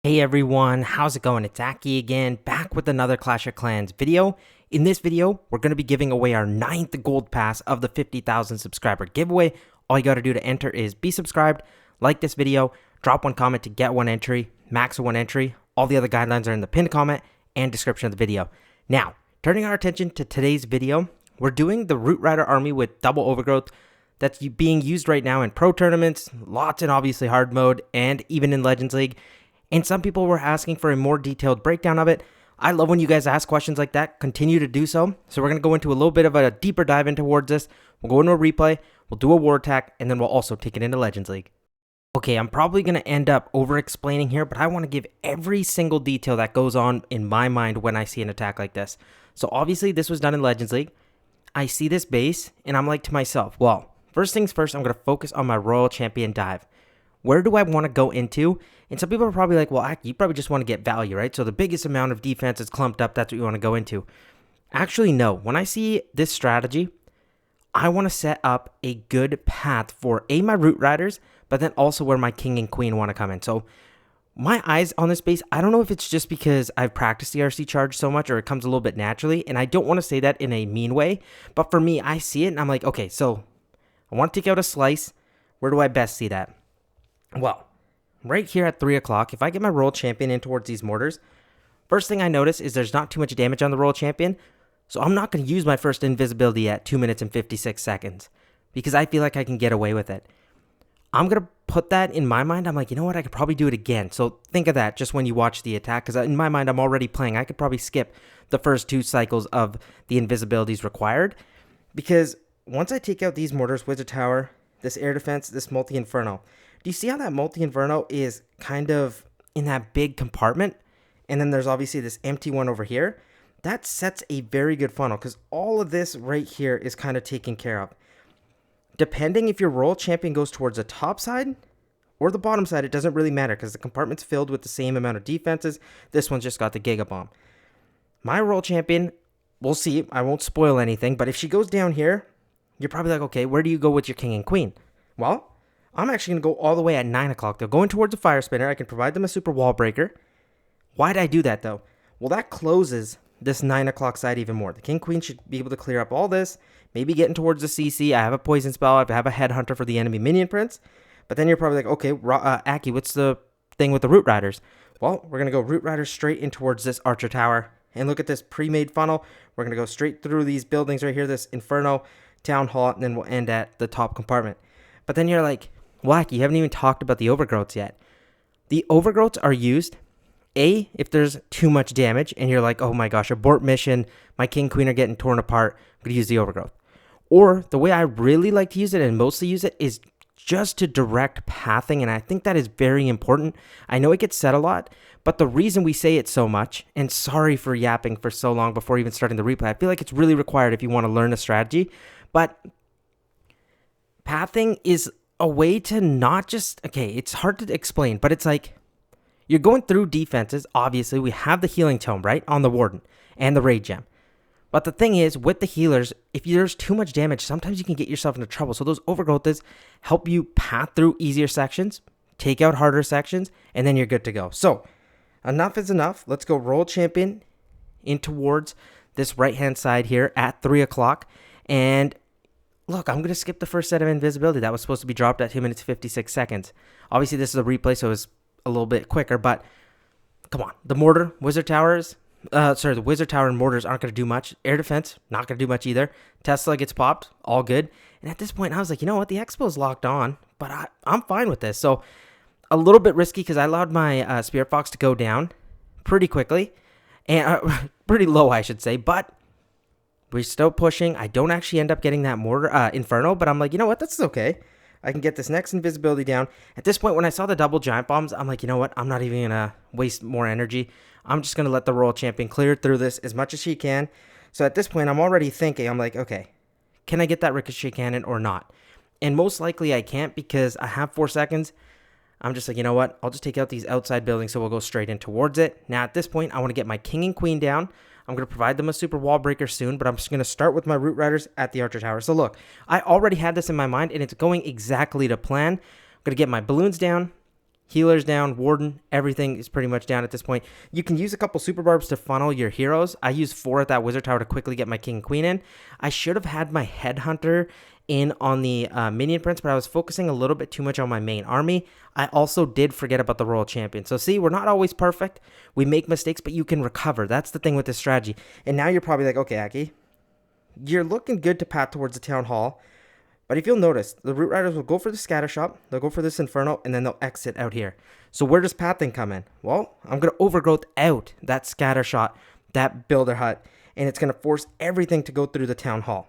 Hey everyone, how's it going? It's Aki again, back with another Clash of Clans video. In this video, we're going to be giving away our 9th gold pass of the 50,000 subscriber giveaway. All you got to do to enter is be subscribed, like this video, drop one comment to get one entry, max of one entry. All the other guidelines are in the pinned comment and description of the video. Now, turning our attention to today's video, we're doing the Root Rider army with double overgrowth that's being used right now in pro tournaments, lots in obviously hard mode, and even in Legends League. And some people were asking for a more detailed breakdown of it. I love when you guys ask questions like that. Continue to do so. So we're going to go into a little bit of a deeper dive in towards this. We'll go into a replay, we'll do a war attack, and then we'll also take it into Legends League. Okay, I'm probably going to end up over-explaining here, but I want to give every single detail that goes on in my mind when I see an attack like this. So obviously this was done in Legends League. I see this base, and I'm like to myself, well, first things first, I'm going to focus on my Royal Champion dive. Where do I want to go into? And some people are probably like, well, you probably just want to get value, right? So the biggest amount of defense is clumped up. That's what you want to go into. Actually, no. When I see this strategy, I want to set up a good path for my Root Riders, but then also where my King and Queen want to come in. So my eyes on this base, I don't know if it's just because I've practiced the RC charge so much or it comes a little bit naturally. And I don't want to say that in a mean way. But for me, I see it and I'm like, okay, so I want to take out a slice. Where do I best see that? Well, right here at 3 o'clock, if I get my Royal Champion in towards these mortars, first thing I notice is there's not too much damage on the Royal Champion, so I'm not going to use my first invisibility at 2 minutes and 56 seconds, because I feel like I can get away with it. I'm going to put that in my mind. I'm like, you know what, I could probably do it again. So think of that just when you watch the attack, because in my mind, I'm already playing. I could probably skip the first 2 cycles of the invisibilities required, because once I take out these mortars, Wizard Tower, this air defense, this multi-inferno, do you see how that multi-inferno is kind of in that big compartment? And then there's obviously this empty one over here. That sets a very good funnel because all of this right here is kind of taken care of. Depending if your Royal Champion goes towards the top side or the bottom side, it doesn't really matter because the compartment's filled with the same amount of defenses. This one's just got the Giga Bomb. My Royal Champion, we'll see. I won't spoil anything, but if she goes down here, you're probably like, okay, where do you go with your King and Queen? Well, I'm actually going to go all the way at 9 o'clock. They're going towards a fire spinner. I can provide them a super wall breaker. Why'd I do that, though? Well, that closes this 9 o'clock side even more. The King Queen should be able to clear up all this, maybe getting towards the CC. I have a poison spell. I have a headhunter for the enemy minion prince. But then you're probably like, okay, Aki, what's the thing with the Root Riders? Well, we're going to go Root Riders straight in towards this Archer Tower. And look at this pre-made funnel. We're going to go straight through these buildings right here, this Inferno, Town Hall, and then we'll end at the top compartment. But then you're like, Wacky, you haven't even talked about the overgrowths yet. The overgrowths are used, if there's too much damage, and you're like, oh my gosh, abort mission, my King Queen are getting torn apart, I'm going to use the overgrowth. Or the way I really like to use it and mostly use it is just to direct pathing, and I think that is very important. I know it gets said a lot, but the reason we say it so much, and sorry for yapping for so long before even starting the replay, I feel like it's really required if you want to learn a strategy, but pathing is a way to not just, okay, it's hard to explain, but it's like you're going through defenses. Obviously, we have the healing tome, right, on the Warden and the Raid Gem. But the thing is, with the healers, if there's too much damage, sometimes you can get yourself into trouble. So those overgrowths help you path through easier sections, take out harder sections, and then you're good to go. So enough is enough. Let's go Royal Champion in towards this right-hand side here at 3 o'clock. And look, I'm going to skip the first set of invisibility. That was supposed to be dropped at 2 minutes 56 seconds. Obviously, this is a replay, so it's a little bit quicker, but come on. The mortar, Wizard Towers, the Wizard Tower and mortars aren't going to do much. Air defense, not going to do much either. Tesla gets popped, all good. And at this point, I was like, you know what? The Expo's locked on, but I'm fine with this. So a little bit risky because I allowed my Spirit Fox to go down pretty quickly, and pretty low, I should say, but we're still pushing. I don't actually end up getting that mortar Inferno, but I'm like, you know what? That's okay. I can get this next invisibility down. At this point, when I saw the double giant bombs, I'm like, you know what? I'm not even going to waste more energy. I'm just going to let the Royal Champion clear through this as much as she can. So at this point, I'm already thinking, I'm like, okay, can I get that ricochet cannon or not? And most likely I can't because I have 4 seconds. I'm just like, you know what? I'll just take out these outside buildings so we'll go straight in towards it. Now at this point, I want to get my King and Queen down. I'm going to provide them a super wall breaker soon, but I'm just going to start with my Root Riders at the Archer Tower. So look, I already had this in my mind, and it's going exactly to plan. I'm going to get my balloons down, Healer's down, Warden, everything is pretty much down at this point. You can use a couple super barbs to funnel your heroes. I used 4 at that wizard tower to quickly get my king and queen in. I should have had my headhunter in on the minion prince, but I was focusing a little bit too much on my main army. I also did forget about the royal champion. So see, we're not always perfect. We make mistakes, but you can recover. That's the thing with this strategy. And now you're probably like, okay, Aki, you're looking good to pat towards the town hall. But if you'll notice, the Root Riders will go for the Scatter Shot, they'll go for this Inferno, and then they'll exit out here. So where does Pathing come in? Well, I'm going to Overgrowth out that Scatter Shot, that Builder Hut, and it's going to force everything to go through the Town Hall.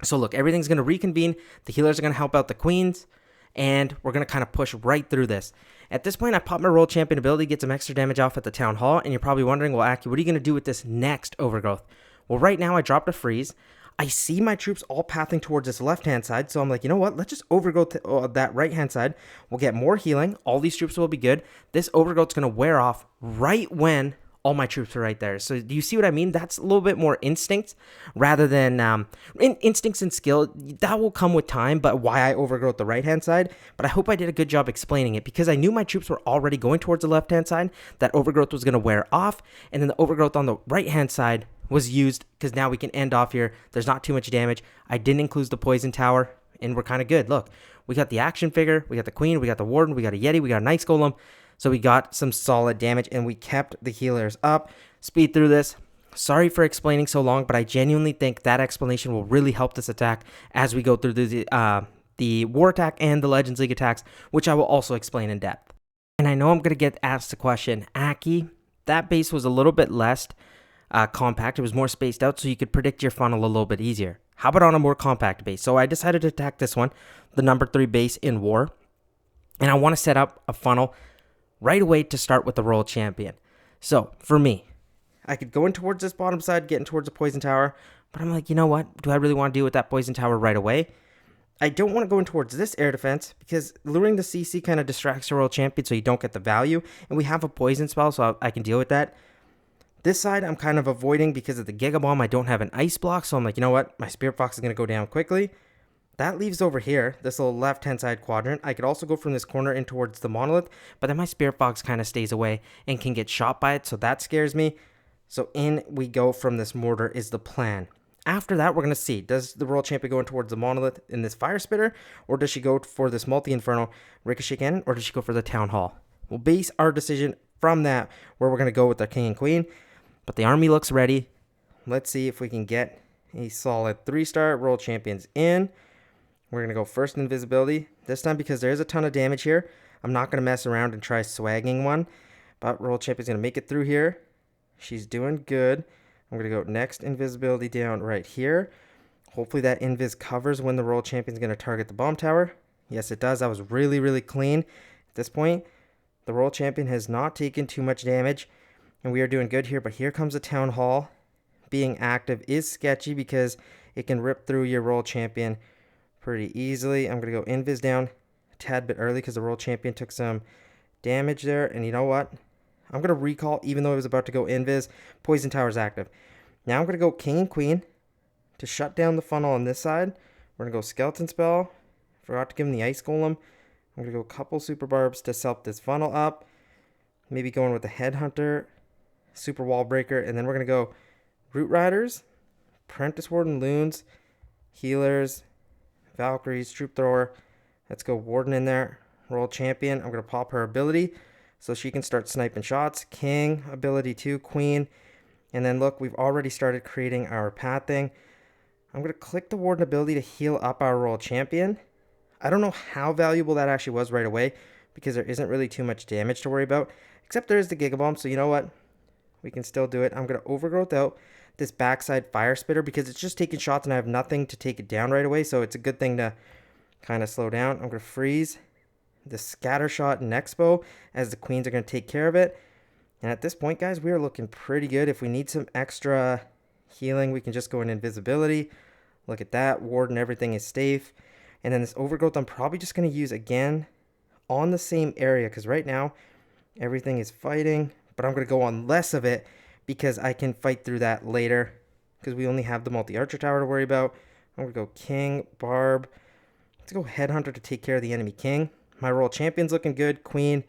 So look, everything's going to reconvene, the healers are going to help out the queens, and we're going to kind of push right through this. At this point, I pop my Royal Champion ability, get some extra damage off at the Town Hall, and you're probably wondering, well, Aki, what are you going to do with this next Overgrowth? Well, right now, I dropped a freeze. I see my troops all pathing towards this left-hand side, so I'm like, you know what? Let's just overgrowth that right-hand side. We'll get more healing. All these troops will be good. This overgrowth's going to wear off right when all my troops are right there. So do you see what I mean? That's a little bit more instinct rather than instincts and skill. That will come with time, but why I overgrowth the right-hand side. But I hope I did a good job explaining it because I knew my troops were already going towards the left-hand side. That overgrowth was going to wear off, and then the overgrowth on the right-hand side was used because now we can end off here. There's not too much damage. I didn't include the poison tower, and we're kind of good. Look, we got the action figure, we got the queen, we got the warden, we got a yeti, we got a knight golem. So we got some solid damage, and we kept the healers up. Speed through this. Sorry for explaining so long, but I genuinely think that explanation will really help this attack as we go through the war attack and the Legends League attacks, which I will also explain in depth. And I know I'm going to get asked the question, Aki, that base was a little bit less compact. It was more spaced out, so you could predict your funnel a little bit easier. How about on a more compact base? So I decided to attack this one, the number 3 base in war, and I want to set up a funnel right away to start with the Royal Champion. So for me, I could go in towards this bottom side, getting towards the poison tower, but I'm like, you know what? Do I really want to deal with that poison tower right away? I don't want to go in towards this air defense because luring the CC kind of distracts the Royal Champion so you don't get the value, and we have a poison spell, so I can deal with that. This side, I'm kind of avoiding because of the Giga Bomb. I don't have an ice block, so I'm like, you know what? My Spirit Fox is going to go down quickly. That leaves over here, this little left-hand side quadrant. I could also go from this corner in towards the Monolith, but then my Spirit Fox kind of stays away and can get shot by it, so that scares me. So in we go from this mortar is the plan. After that, we're going to see, does the Royal Champion go in towards the Monolith in this Fire Spitter, or does she go for this Multi-Inferno Ricochet Cannon, or does she go for the Town Hall? We'll base our decision from that, where we're going to go with our King and Queen. But the army looks ready. Let's see if we can get a solid 3-star. Royal Champions in. We're going to go first invisibility. This time, because there's a ton of damage here, I'm not going to mess around and try swagging one. But Royal Champion's going to make it through here. She's doing good. I'm going to go next invisibility down right here. Hopefully that invis covers when the Royal Champion's going to target the bomb tower. Yes, it does. That was really, really clean. At this point, the Royal Champion has not taken too much damage. And we are doing good here, but here comes the Town Hall. Being active is sketchy because it can rip through your Royal Champion pretty easily. I'm going to go invis down a tad bit early because the Royal Champion took some damage there. And you know what? I'm going to recall, even though I was about to go invis. Poison Tower's active. Now I'm going to go King and Queen to shut down the funnel on this side. We're going to go Skeleton Spell. Forgot to give him the Ice Golem. I'm going to go a couple Super Barbs to help this funnel up. Maybe going with the Headhunter. Super Wall Breaker, and then we're going to go Root Riders, Apprentice Warden, Loons, Healers, Valkyries, Troop Thrower. Let's go Warden in there. Royal Champion, I'm going to pop her ability so she can start sniping shots. King, ability 2, Queen, and then look, we've already started creating our pathing. I'm going to click the Warden ability to heal up our Royal Champion. I don't know how valuable that actually was right away because there isn't really too much damage to worry about, except there is the Giga Bomb, so you know what? We can still do it. I'm going to overgrowth out this backside Fire Spitter because it's just taking shots and I have nothing to take it down right away. So it's a good thing to kind of slow down. I'm going to freeze the Scatter Shot and Expo as the Queens are going to take care of it. And at this point, guys, we are looking pretty good. If we need some extra healing, we can just go in invisibility. Look at that. Warden, everything is safe. And then this overgrowth, I'm probably just going to use again on the same area because right now everything is fighting. But I'm going to go on less of it because I can fight through that later because we only have the multi-archer tower to worry about. I'm going to go King, Barb. Let's go Headhunter to take care of the enemy King. My Royal Champion's looking good. Queen,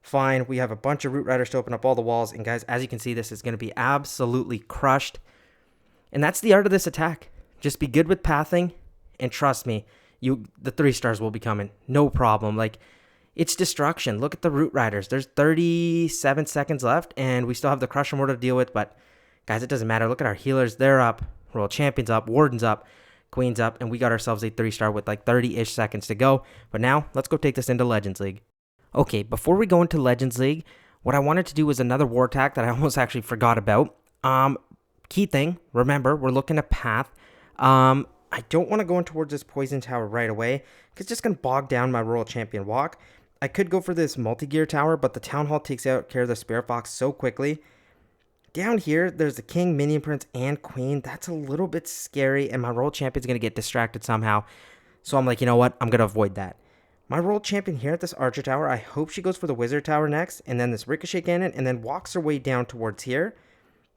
fine. We have a bunch of Root Riders to open up all the walls. And guys, as you can see, this is going to be absolutely crushed. And that's the art of this attack. Just be good with pathing. And trust me, the 3-stars will be coming. No problem. Like, it's destruction. Look at the Root Riders. There's 37 seconds left. And we still have the Crusher Mortar to deal with. But guys, it doesn't matter. Look at our healers. They're up. Royal Champion's up. Warden's up. Queen's up. And we got ourselves a 3-star with like 30-ish seconds to go. But now, let's go take this into Legends League. Okay, before we go into Legends League, what I wanted to do was another war attack that I almost actually forgot about. Key thing, remember, we're looking at path. I don't want to go in towards this poison tower right away, because it's just going to bog down my Royal Champion walk. I could go for this multi-gear tower, but the Town Hall takes out care of the Spirit Fox so quickly. Down here, there's the King, Minion Prince, and Queen. That's a little bit scary, and my Royal Champion's going to get distracted somehow. So I'm like, you know what? I'm going to avoid that. My Royal Champion here at this Archer Tower, I hope she goes for the Wizard Tower next, and then this Ricochet Cannon, and then walks her way down towards here.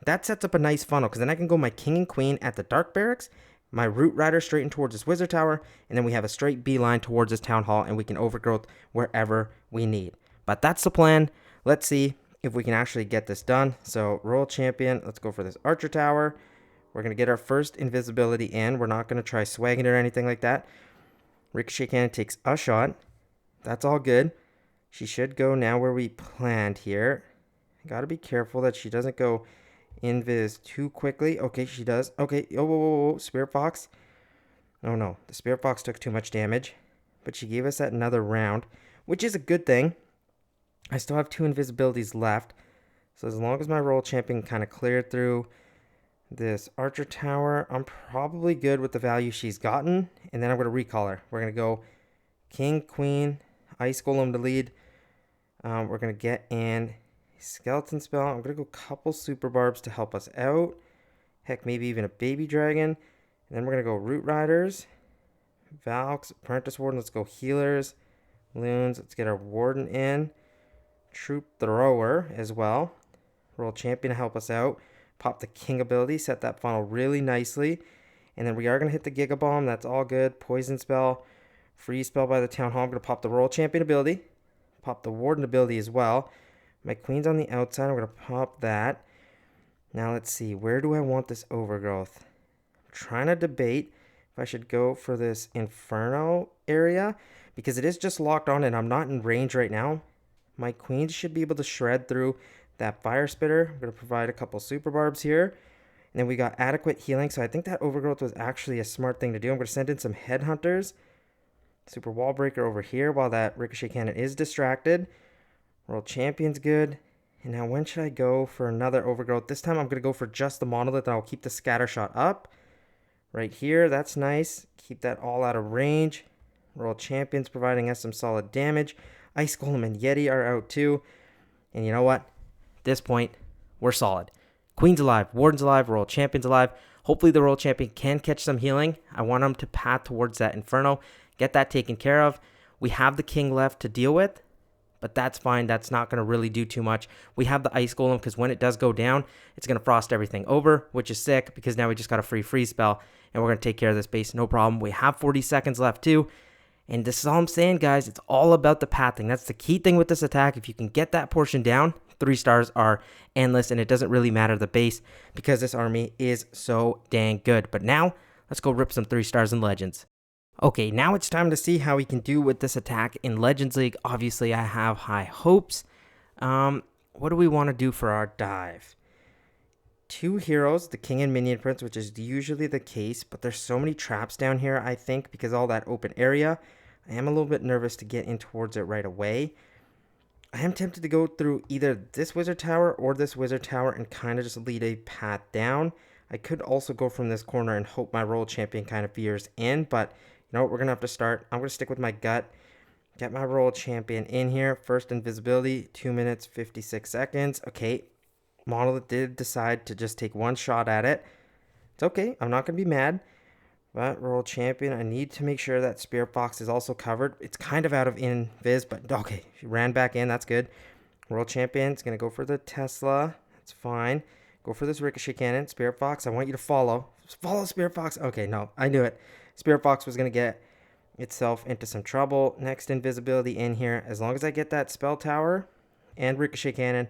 That sets up a nice funnel, because then I can go my King and Queen at the Dark Barracks, my Root Rider straight in towards this Wizard Tower, and then we have a straight beeline towards this Town Hall, and we can overgrowth wherever we need. But that's the plan. Let's see if we can actually get this done. So, Royal Champion, let's go for this Archer Tower. We're going to get our first invisibility in. We're not going to try swagging it or anything like that. Ricochet Cannon takes a shot. That's all good. She should go now where we planned here. Got to be careful that she doesn't go invis too quickly. Okay, she does. Okay, oh, whoa, whoa, whoa. Spirit Fox. Oh, no. The Spirit Fox took too much damage. But she gave us that another round, which is a good thing. I still have 2 invisibilities left. So as long as my Royal Champion kind of cleared through this Archer Tower, I'm probably good with the value she's gotten. And then I'm going to recall her. We're going to go King, Queen, Ice Golem to lead. We're going to get in Skeleton Spell. I'm going to go a couple Super Barbs to help us out. Heck, maybe even a Baby Dragon. And then we're going to go Root Riders, Valks, Apprentice Warden. Let's go Healers, Loons. Let's get our Warden in. Troop Thrower as well. Royal Champion to help us out. Pop the King ability. Set that funnel really nicely. And then we are going to hit the Giga Bomb. That's all good. Poison Spell. Freeze Spell by the Town Hall. I'm going to pop the Royal Champion ability. Pop the Warden ability as well. My Queen's on the outside. I'm going to pop that. Now let's see. Where do I want this overgrowth? I'm trying to debate if I should go for this Inferno area, because it is just locked on and I'm not in range right now. My Queen should be able to shred through that Fire Spitter. I'm going to provide a couple Super Barbs here. And then we got adequate healing, so I think that overgrowth was actually a smart thing to do. I'm going to send in some Headhunters. Super Wall Breaker over here while that Ricochet Cannon is distracted. World Champion's good. And now when should I go for another overgrowth? This time I'm going to go for just the Monolith, and I'll keep the Scatter Shot up. Right here, that's nice. Keep that all out of range. World Champion's providing us some solid damage. Ice Golem and Yeti are out too. And you know what? At this point, we're solid. Queen's alive. Warden's alive. World Champion's alive. Hopefully the World Champion can catch some healing. I want him to path towards that Inferno. Get that taken care of. We have the King left to deal with, but that's fine. That's not going to really do too much. We have the Ice Golem because when it does go down, it's going to frost everything over, which is sick because now we just got a free freeze spell, and we're going to take care of this base. No problem. We have 40 seconds left too. And this is all I'm saying, guys. It's all about the pathing. That's the key thing with this attack. If you can get that portion down, 3 stars are endless, and it doesn't really matter the base because this army is so dang good. But now, let's go rip some 3 stars in Legends. Okay, now it's time to see how we can do with this attack in Legends League. Obviously, I have high hopes. What do we want to do for our dive? 2 heroes, the King and Minion Prince, which is usually the case, but there's so many traps down here, I think, because all that open area. I am a little bit nervous to get in towards it right away. I am tempted to go through either this Wizard Tower or this Wizard Tower and kind of just lead a path down. I could also go from this corner and hope my Royal Champion kind of veers in, but you know what, we're going to have to start. I'm going to stick with my gut. Get my Royal Champion in here. First invisibility, 2 minutes, 56 seconds. Okay, Monolith did decide to just take one shot at it. It's okay. I'm not going to be mad. But Royal Champion, I need to make sure that Spirit Fox is also covered. It's kind of out of invis, but okay. She ran back in. That's good. Royal Champion is going to go for the Tesla. That's fine. Go for this Ricochet Cannon. Spirit Fox, I want you to follow. Follow Spirit Fox. Okay, no. I knew it. Spirit Fox was going to get itself into some trouble. Next invisibility in here. As long as I get that spell tower and ricochet cannon,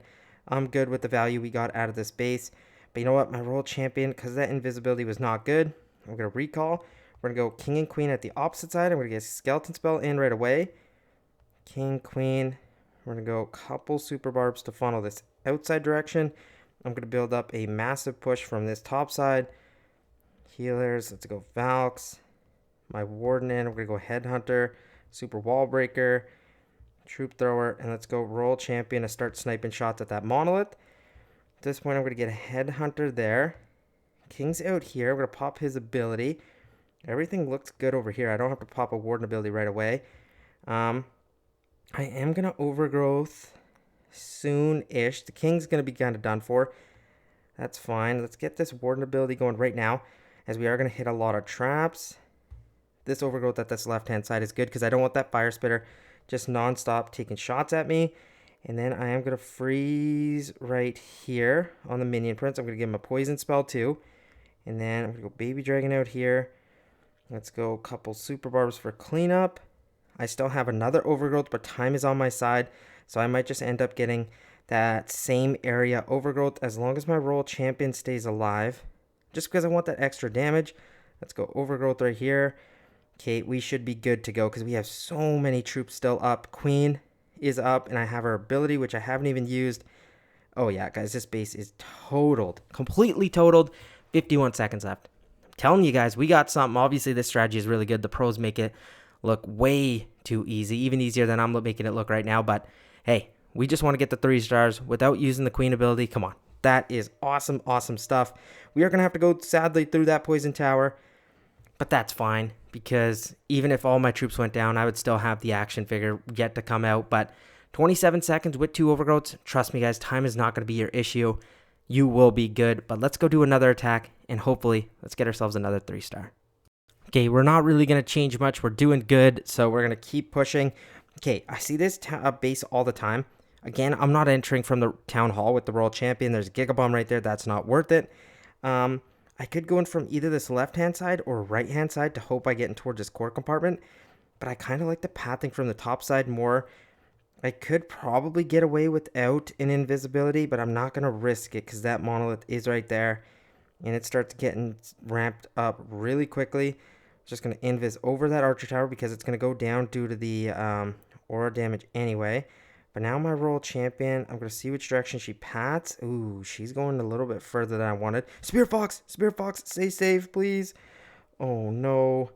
I'm good with the value we got out of this base. But you know what? My royal champion, because that invisibility was not good, I'm going to recall. We're going to go king and queen at the opposite side. I'm going to get a skeleton spell in right away. King, queen. We're going to go a couple super barbs to funnel this outside direction. I'm going to build up a massive push from this top side. Healers. Let's go Valks. My warden in. We're going to go headhunter. Super wall breaker. Troop thrower. And let's go royal champion to start sniping shots at that monolith. At this point, I'm going to get a headhunter there. King's out here. We're going to pop his ability. Everything looks good over here. I don't have to pop a warden ability right away. I am going to overgrowth soon-ish. The king's going to be kind of done for. That's fine. Let's get this warden ability going right now, as we are going to hit a lot of traps. This overgrowth at this left-hand side is good because I don't want that fire spitter just non-stop taking shots at me. And then I am going to freeze right here on the minion prince. I'm going to give him a poison spell too. And then I'm going to go baby dragon out here. Let's go a couple super barbs for cleanup. I still have another overgrowth, but time is on my side. So I might just end up getting that same area overgrowth as long as my royal champion stays alive. Just because I want that extra damage. Let's go overgrowth right here. Okay, we should be good to go because we have so many troops still up. Queen is up, and I have her ability, which I haven't even used. Oh yeah, guys, this base is totaled. Completely totaled. 51 seconds left. I'm telling you guys, we got something. Obviously, this strategy is really good. The pros make it look way too easy, even easier than I'm making it look right now. But hey, we just want to get the 3 stars without using the queen ability. Come on. That is awesome, awesome stuff. We are going to have to go, sadly, through that poison tower. But that's fine, because even if all my troops went down, I would still have the action figure yet to come out. But 27 seconds with 2 overgrowths. Trust me, guys, time is not going to be your issue. You will be good. But let's go do another attack, and hopefully let's get ourselves another 3-star. Okay, we're not really going to change much. We're doing good, so we're going to keep pushing. Okay, I see this base all the time. Again, I'm not entering from the town hall with the royal champion. There's a gigabomb right there. That's not worth it. I could go in from either this left-hand side or right-hand side to hope I get in towards this core compartment. But I kind of like the pathing from the top side more. I could probably get away without an invisibility, but I'm not going to risk it because that monolith is right there. And it starts getting ramped up really quickly. Just going to invis over that archer tower because it's going to go down due to the aura damage anyway. But now my royal champion, I'm going to see which direction she pats. Ooh, she's going a little bit further than I wanted. Spirit Fox, stay safe, please. Oh, no.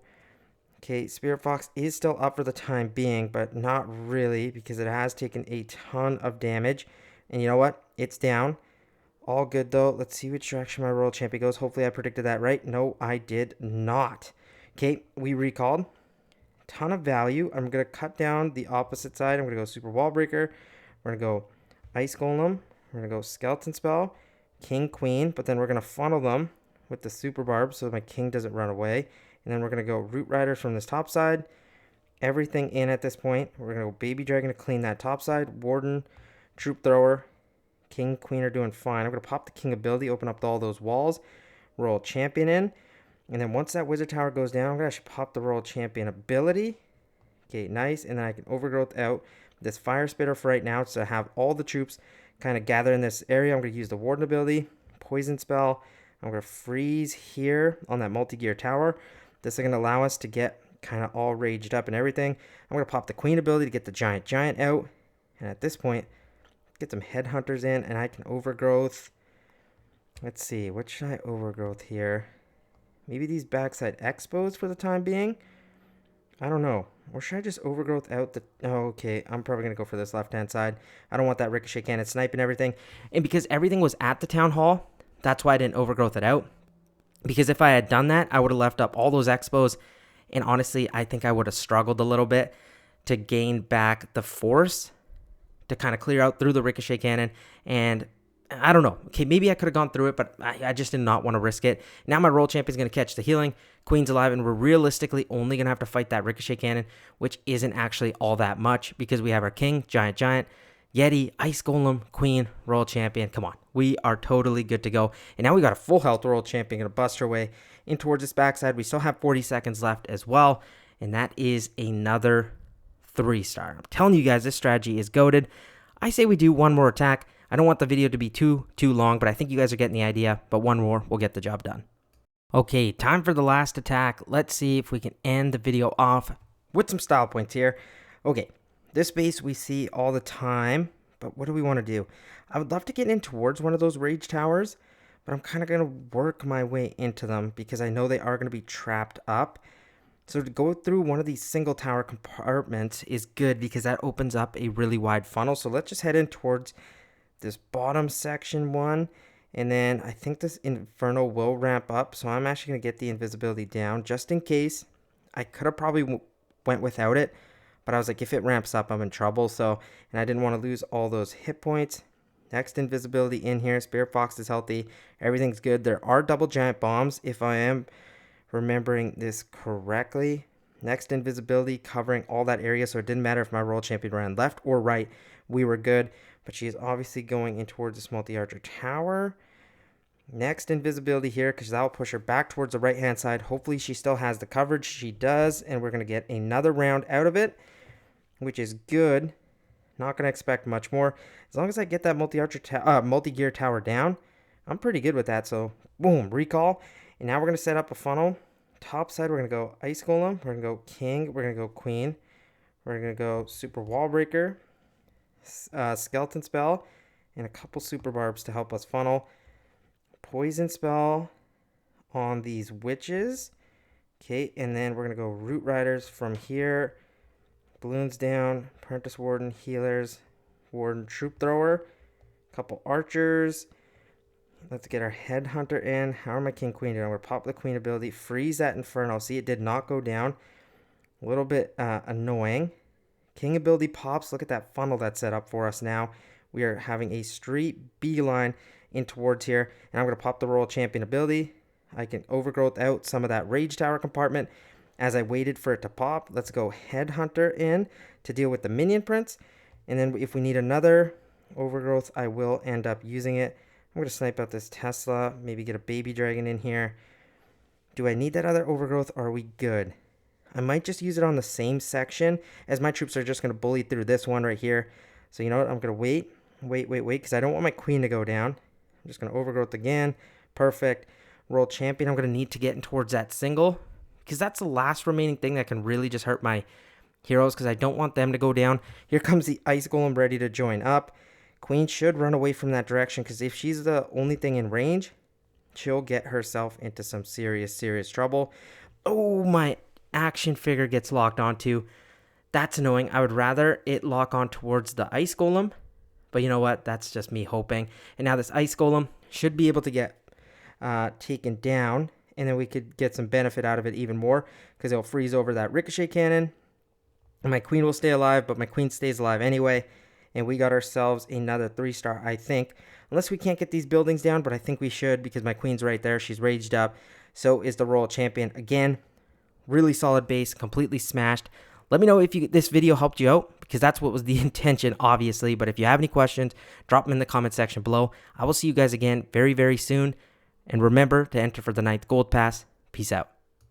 Okay, Spirit Fox is still up for the time being, but not really because it has taken a ton of damage. And you know what? It's down. All good, though. Let's see which direction my royal champion goes. Hopefully I predicted that right. No, I did not. Okay, we recalled. Ton of value. I'm going to cut down the opposite side. I'm going to go super wall breaker. We're going to go ice golem. We're going to go skeleton spell, king, queen, but then we're going to funnel them with the super barb so my king doesn't run away. And then we're going to go root riders from this top side. Everything in at this point. We're going to go baby dragon to clean that top side. Warden, troop thrower, king, queen are doing fine. I'm going to pop the king ability, open up all those walls, royal champion in. And then once that wizard tower goes down, I'm going to actually pop the royal champion ability. Okay, nice. And then I can overgrowth out this fire spitter for right now to have all the troops kind of gather in this area. I'm going to use the warden ability, poison spell. I'm going to freeze here on that multi-gear tower. This is going to allow us to get kind of all raged up and everything. I'm going to pop the queen ability to get the giant out. And at this point, get some headhunters in and I can overgrowth. Let's see, what should I overgrowth here? Maybe these backside expos for the time being. I don't know. Or should I just overgrowth out the... Oh, okay. I'm probably going to go for this left-hand side. I don't want that ricochet cannon snipe and everything. And because everything was at the town hall, that's why I didn't overgrowth it out. Because if I had done that, I would have left up all those expos. And honestly, I think I would have struggled a little bit to gain back the force to kind of clear out through the ricochet cannon. And I don't know. Okay, maybe I could have gone through it, but I just did not want to risk it. Now my royal champion's going to catch the healing. Queen's alive, and we're realistically only going to have to fight that ricochet cannon, which isn't actually all that much because we have our king, giant, Yeti, ice golem, queen, royal champion. Come on. We are totally good to go. And now we got a full health royal champion going to bust her way in towards this backside. We still have 40 seconds left as well. and that is another 3-star. I'm telling you guys, this strategy is goated. I say we do one more attack. I don't want the video to be too long, but I think you guys are getting the idea. But one more will get the job done. Okay, time for the last attack. Let's see if we can end the video off with some style points here. Okay, this base we see all the time, but what do we want to do? I would love to get in towards one of those rage towers, but I'm kind of going to work my way into them because I know they are going to be trapped up. So to go through one of these single tower compartments is good because that opens up a really wide funnel. So let's just head in towards this bottom section one. And then I think this Inferno will ramp up. So I'm actually going to get the invisibility down just in case. I could have probably went without it, but I was like, if it ramps up, I'm in trouble. So, and I didn't want to lose all those hit points. Next invisibility in here. Spirit Fox is healthy. Everything's good. There are double giant bombs if I am remembering this correctly. Next invisibility covering all that area, so it didn't matter if my World Champion ran left or right. We were good, but she is obviously going in towards this multi-archer tower. Next invisibility here, because that will push her back towards the right-hand side. Hopefully she still has the coverage. She does, and we're going to get another round out of it, which is good. Not going to expect much more. As long as I get that multi-gear tower down, I'm pretty good with that. So, boom, recall. And now we're going to set up a funnel. Top side, we're going to go Ice Golem. We're going to go King. We're going to go Queen. We're going to go Super Wall Breaker, Skeleton Spell, and a couple Super Barbs to help us funnel. Poison Spell on these Witches. Okay, and then we're going to go Root Riders from here. Balloons down, Apprentice Warden, Healers, Warden, Troop Thrower, a couple Archers. Let's get our Headhunter in. How are my King Queen doing? We're going to pop the Queen ability, freeze that Inferno. See, it did not go down. A little bit annoying. King ability pops. Look at that funnel that's set up for us now. We are having a straight beeline in towards here. And I'm going to pop the Royal Champion ability. I can overgrowth out some of that Rage Tower compartment. As I waited for it to pop, let's go Headhunter in to deal with the Minion Prince. And then if we need another overgrowth, I will end up using it. I'm going to snipe out this Tesla, maybe get a baby dragon in here. Do I need that other overgrowth, or are we good? I might just use it on the same section, as my troops are just going to bully through this one right here. So you know what, I'm going to wait, because I don't want my Queen to go down. I'm just going to overgrowth again. Perfect. World Champion, I'm going to need to get in towards that single, because that's the last remaining thing that can really just hurt my heroes, because I don't want them to go down. Here comes the Ice Golem ready to join up. Queen should run away from that direction, because if she's the only thing in range, she'll get herself into some serious trouble. Oh, my action figure gets locked onto. That's annoying. I would rather it lock on towards the Ice Golem, but you know what? That's just me hoping. And now this Ice Golem should be able to get taken down, and then we could get some benefit out of it even more, because it'll freeze over that Ricochet Cannon. And my Queen will stay alive, but my Queen stays alive anyway. And we got ourselves another 3-star, I think. Unless we can't get these buildings down, but I think we should, because my Queen's right there. She's raged up. So is the Royal Champion. Again, really solid base, completely smashed. Let me know if this video helped you out, because that's what was the intention, obviously. But if you have any questions, drop them in the comment section below. I will see you guys again very, very soon. And remember to enter for the 9th Gold Pass. Peace out.